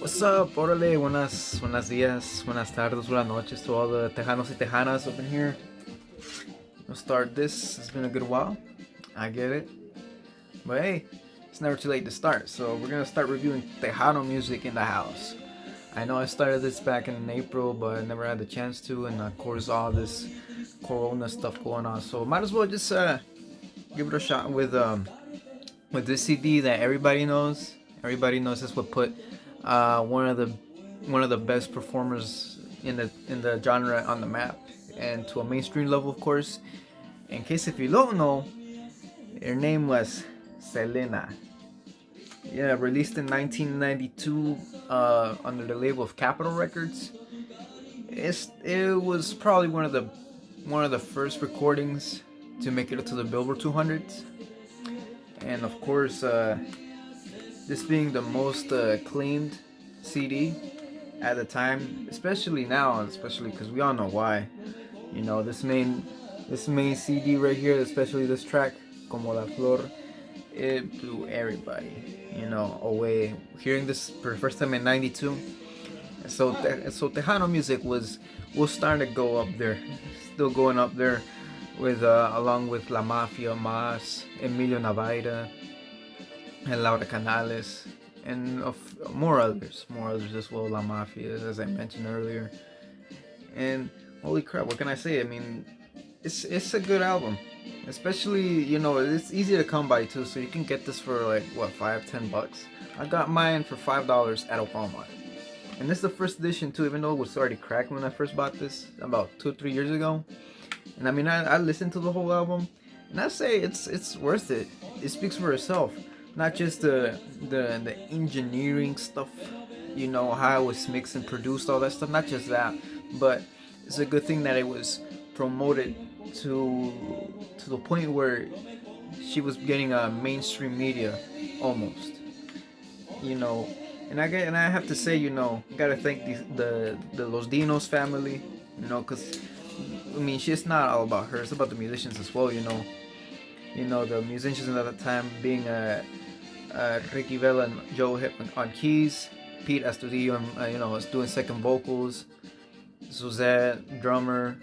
What's up? Órale, buenas días, buenas tardes, buenas noches to all the Tejanos y Tejanas up in here. We'll start this. It's been a good while. I get it. But hey, it's never too late to start. So we're gonna start reviewing Tejano music in the house. I know I started this back in April, but I never had the chance to, and of course all this Corona stuff going on. So might as well just give it a shot with this CD that everybody knows. Everybody knows this would put one of the best performers in the genre on the map, and to a mainstream level, of course. In case if you don't know, her name was Selena. Yeah, released in 1992 under the label of Capitol Records. It was probably one of the first recordings to make it to the Billboard 200s, and of course, this being the most claimed CD at the time, especially now, especially because we all know why. You know, this main CD right here, especially this track, Como la Flor, it blew everybody, you know, away. Hearing this for the first time in '92, so Tejano music was starting to go up there, still going up there, with along with La Mafia, Mas, Emilio Navaira, and Laura Canales, and of more others as well. La Mafia, as I mentioned earlier, and holy crap, what can I say? I mean, it's a good album, especially, you know, it's easy to come by too. So you can get this for like what, $5-10. I got mine for $5 at a Walmart, and this is the first edition too. Even though it was already cracked when I first bought this about 2-3 years ago, and I mean I listened to the whole album, and I say it's worth it. It speaks for itself. Not just the engineering stuff, you know, how it was mixed and produced, all that stuff. Not just that, but it's a good thing that it was promoted to the point where she was getting a mainstream media almost, you know. And I have to say, you know, gotta thank the Los Dinos family, you know, because I mean, it's not all about her. It's about the musicians as well, you know. You know, the musicians at the time being Ricky Vela and Joe Hip on keys, Pete Astudillo, you know, was doing second vocals, Suzette drummer,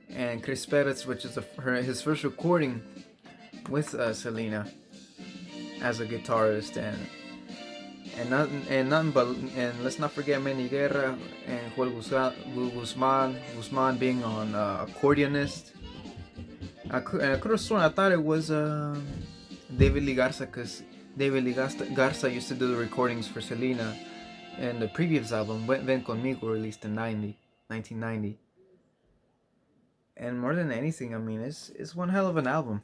and Chris Perez, which is his first recording with Selena as a guitarist, and let's not forget Manny Guerra and Joel Guzman being on accordionist. I could have sworn, I thought it was David Lee Garza, because David Lee Garza used to do the recordings for Selena, and the previous album, Ven Conmigo, released in 1990. And more than anything, I mean, it's one hell of an album.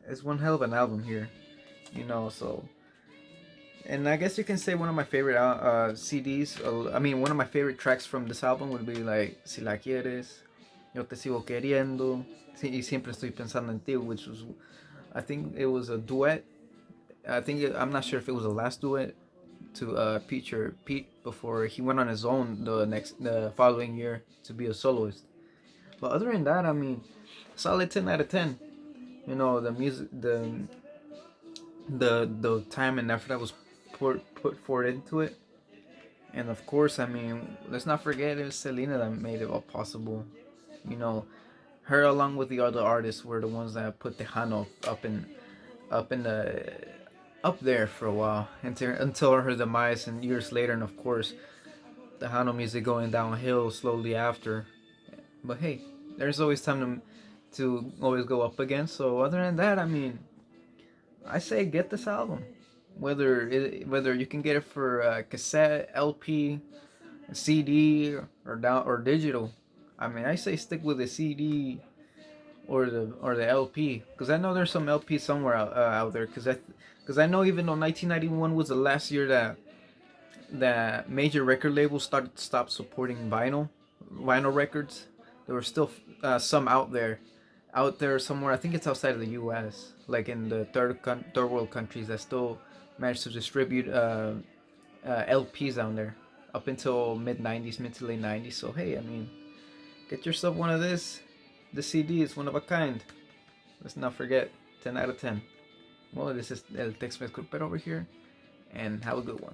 It's one hell of an album here, you know. So, and I guess you can say one of my favorite CDs. I mean, one of my favorite tracks from this album would be like Si la quieres, Yo te sigo queriendo, y siempre estoy pensando en ti, which was, I think it was a duet. I'm not sure if it was the last duet to feature Pete before he went on his own the following year to be a soloist. But other than that, I mean, solid 10 out of 10. You know, the music, the time and effort that was put forward into it, and of course, I mean, let's not forget it was Selena that made it all possible. You know, her along with the other artists were the ones that put Tejano up in the up there for a while until her demise and years later, and of course Tejano music going downhill slowly after. But hey, there's always time to always go up again. So other than that, I mean, I say get this album, whether you can get it for cassette, LP, CD, or digital. I mean, I say stick with the CD or the LP, because I know there's some LP somewhere out there. Because I know, even though 1991 was the last year that major record labels stopped supporting vinyl records, there were still some out there somewhere. I think it's outside of the U.S., like in the third world countries, that still managed to distribute LPs down there up until mid to late '90s. So hey, I mean, get yourself one of this. The CD is one of a kind. Let's not forget, 10 out of 10. Well, this is El Tex Mezclupero over here, and have a good one.